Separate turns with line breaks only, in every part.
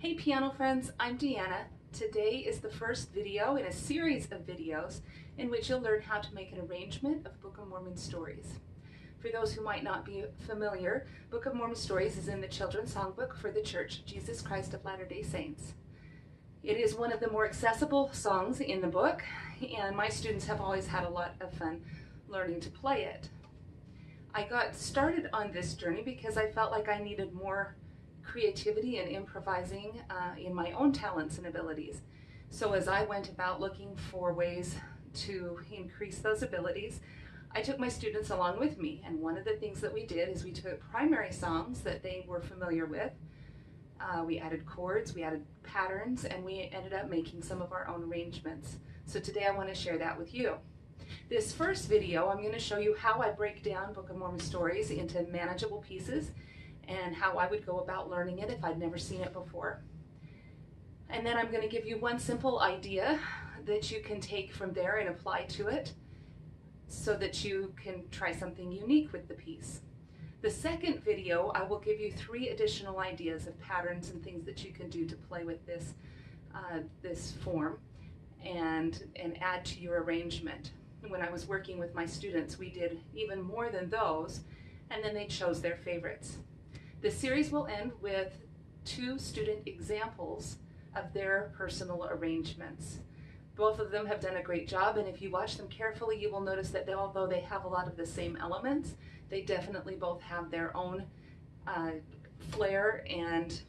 Hey piano friends, I'm Deanna. Today is the first video in a series of videos in which you'll learn how to make an arrangement of Book of Mormon Stories. For those who might not be familiar, Book of Mormon Stories is in the Children's Songbook for the Church Jesus Christ of Latter-day Saints. It is one of the more accessible songs in the book, and my students have always had a lot of fun learning to play it. I got started on this journey because I felt like I needed more creativity and improvising in my own talents and abilities. So as I went about looking for ways to increase those abilities, I took my students along with me. And one of the things that we did is we took primary songs that they were familiar with. We added chords, we added patterns, and we ended up making some of our own arrangements. So today I want to share that with you. This first video, I'm going to show you how I break down Book of Mormon Stories into manageable pieces and how I would go about learning it if I'd never seen it before. And then I'm going to give you one simple idea that you can take from there and apply to it so that you can try something unique with the piece. The second video, I will give you 3 additional ideas of patterns and things that you can do to play with this, this form and add to your arrangement. When I was working with my students, we did even more than those, and then they chose their favorites. The series will end with 2 student examples of their personal arrangements. Both of them have done a great job, and if you watch them carefully, you will notice that although they have a lot of the same elements, they definitely both have their own flair and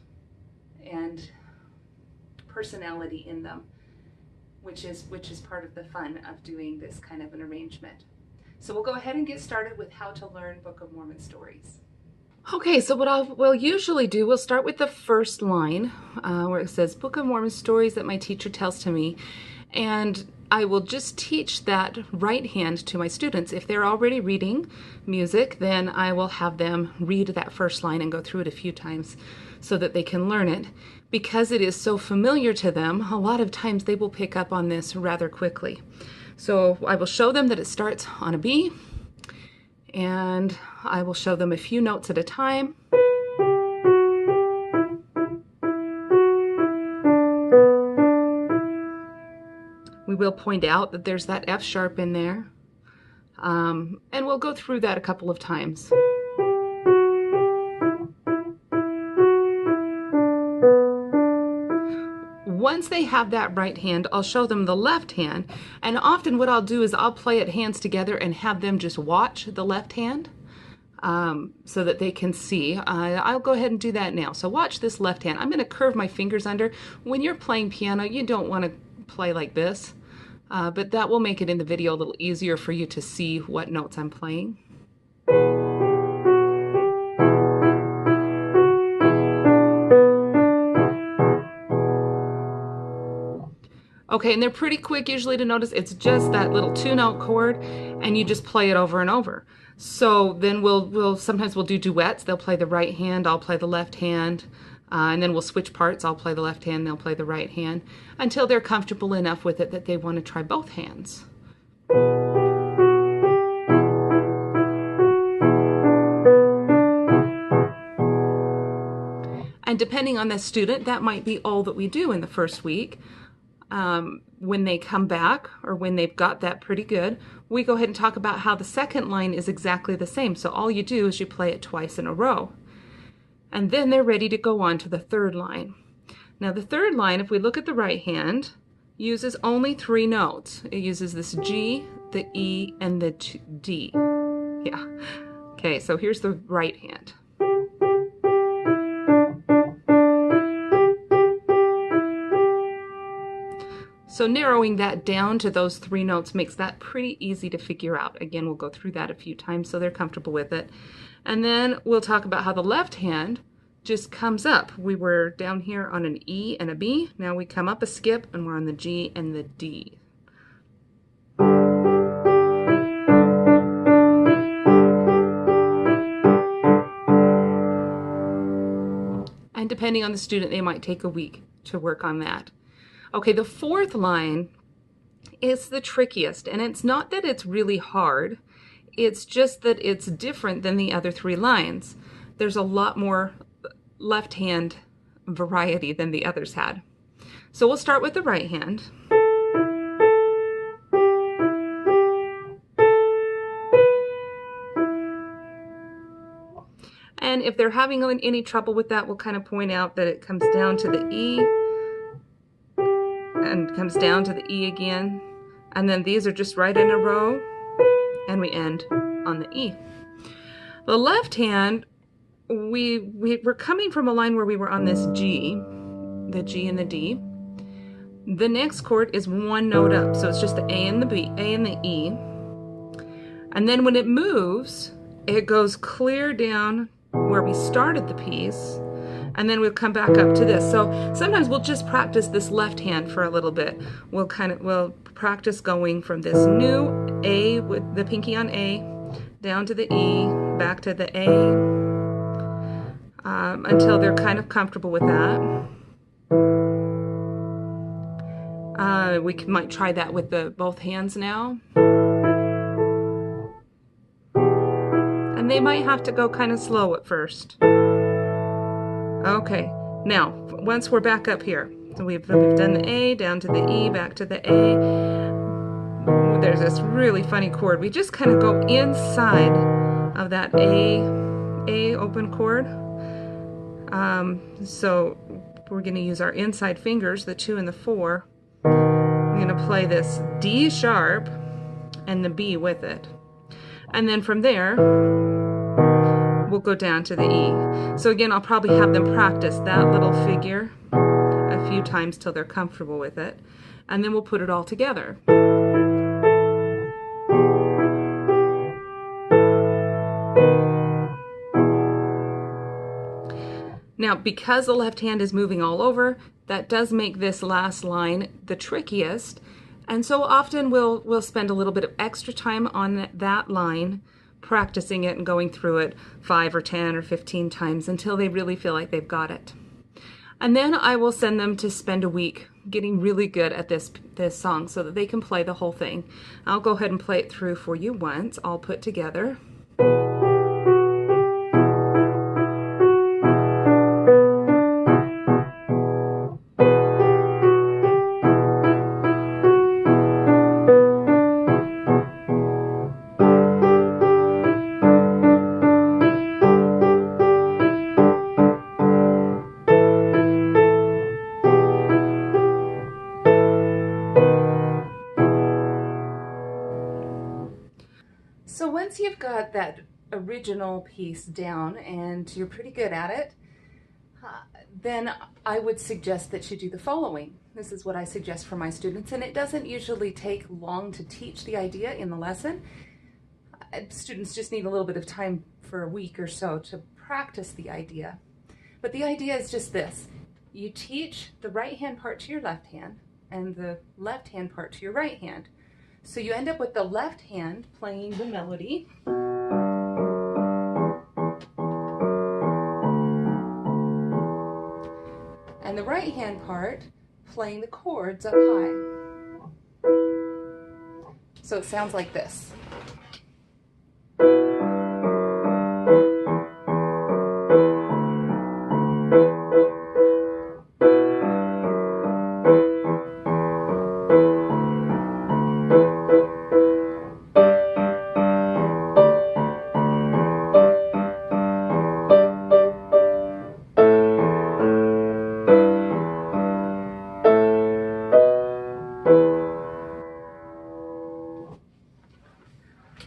personality in them, which is part of the fun of doing this kind of an arrangement. So we'll go ahead and get started with how to learn Book of Mormon Stories. Okay, so what we'll usually do, we'll start with the first line where it says, Book of Mormon Stories that my teacher tells to me. And I will just teach that right hand to my students. If they're already reading music, then I will have them read that first line and go through it a few times so that they can learn it. Because it is so familiar to them, a lot of times they will pick up on this rather quickly. So I will show them that it starts on a B, and I will show them a few notes at a time. We will point out that there's that F sharp in there, and we'll go through that a couple of times. Once they have that right hand, I'll show them the left hand, and often what I'll do is I'll play it hands together and have them just watch the left hand so that they can see. I'll go ahead and do that now. So watch this left hand. I'm going to curve my fingers under. When you're playing piano, you don't want to play like this, but that will make it in the video a little easier for you to see what notes I'm playing. Okay, and they're pretty quick usually to notice. It's just that little 2-note chord, and you just play it over and over. So then sometimes we'll do duets. They'll play the right hand, I'll play the left hand, and then we'll switch parts. I'll play the left hand, they'll play the right hand, until they're comfortable enough with it that they want to try both hands. And depending on the student, that might be all that we do in the first week. When they come back, or when they've got that pretty good, we go ahead and talk about how the second line is exactly the same. So all you do is you play it twice in a row. And then they're ready to go on to the third line. Now the third line, if we look at the right hand, uses only 3 notes. It uses this G, the E, and the D. Yeah. Okay, so here's the right hand. So narrowing that down to those 3 notes makes that pretty easy to figure out. Again, we'll go through that a few times so they're comfortable with it. And then we'll talk about how the left hand just comes up. We were down here on an E and a B. Now we come up a skip and we're on the G and the D. And depending on the student, they might take a week to work on that. Okay, the fourth line is the trickiest, and it's not that it's really hard, it's just that it's different than the other 3 lines. There's a lot more left hand variety than the others had. So we'll start with the right hand. And if they're having any trouble with that, we'll kind of point out that it comes down to the E and comes down to the E again. And then these are just right in a row, and we end on the E. The left hand, we're coming from a line where we were on this G, the G and the D. The next chord is one note up, so it's just the A and the B, A and the E. And then when it moves, it goes clear down where we started the piece, and then we'll come back up to this. So sometimes we'll just practice this left hand for a little bit. We'll practice going from this new A with the pinky on A, down to the E, back to the A, until they're kind of comfortable with that. We might try that with both hands now. And they might have to go kind of slow at first. Okay, now, once we're back up here, so we've done the A, down to the E, back to the A. There's this really funny chord. We just kind of go inside of that A open chord. So we're going to use our inside fingers, the 2 and the 4. We're going to play this D sharp and the B with it. And then from there, we'll go down to the E. So again, I'll probably have them practice that little figure a few times till they're comfortable with it. And then we'll put it all together. Now, because the left hand is moving all over, that does make this last line the trickiest. And so often we'll spend a little bit of extra time on that line, practicing it and going through it 5 or 10 or 15 times until they really feel like they've got it. And then I will send them to spend a week getting really good at this song so that they can play the whole thing. I'll go ahead and play it through for you once, all put together. So once you've got that original piece down and you're pretty good at it, then I would suggest that you do the following. This is what I suggest for my students, and it doesn't usually take long to teach the idea in the lesson. Students just need a little bit of time for a week or so to practice the idea. But the idea is just this. You teach the right hand part to your left hand and the left hand part to your right hand. So you end up with the left hand playing the melody. And the right hand part playing the chords up high. So it sounds like this.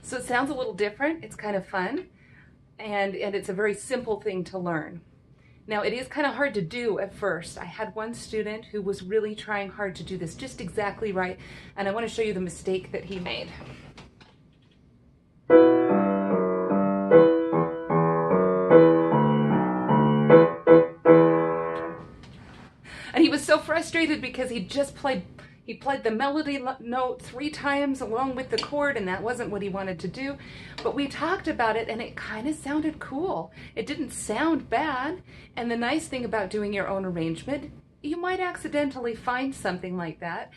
So it sounds a little different, it's kind of fun, and it's a very simple thing to learn. Now it is kind of hard to do at first. I had one student who was really trying hard to do this just exactly right, and I want to show you the mistake that he made. And he was so frustrated because he played the melody note 3 times along with the chord, and that wasn't what he wanted to do. But we talked about it, and it kind of sounded cool. It didn't sound bad. And the nice thing about doing your own arrangement, you might accidentally find something like that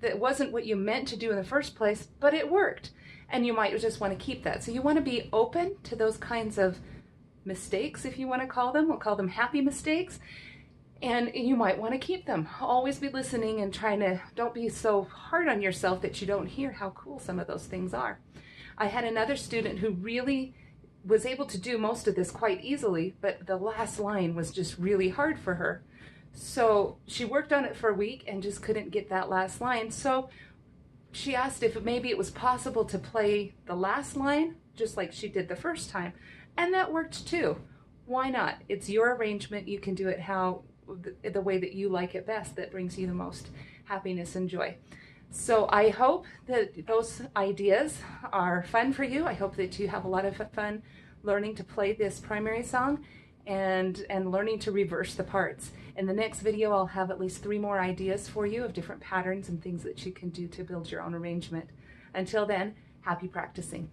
wasn't what you meant to do in the first place, but it worked. And you might just want to keep that. So you want to be open to those kinds of mistakes, if you want to call them. We'll call them happy mistakes. And you might want to keep them. Always be listening and don't be so hard on yourself that you don't hear how cool some of those things are. I had another student who really was able to do most of this quite easily, but the last line was just really hard for her. So she worked on it for a week and just couldn't get that last line. So she asked if maybe it was possible to play the last line just like she did the first time. And that worked too. Why not? It's your arrangement. You can do it the way that you like it best, that brings you the most happiness and joy. So I hope that those ideas are fun for you. I hope that you have a lot of fun learning to play this primary song and learning to reverse the parts. In the next video, I'll have at least 3 more ideas for you of different patterns and things that you can do to build your own arrangement. Until then, happy practicing.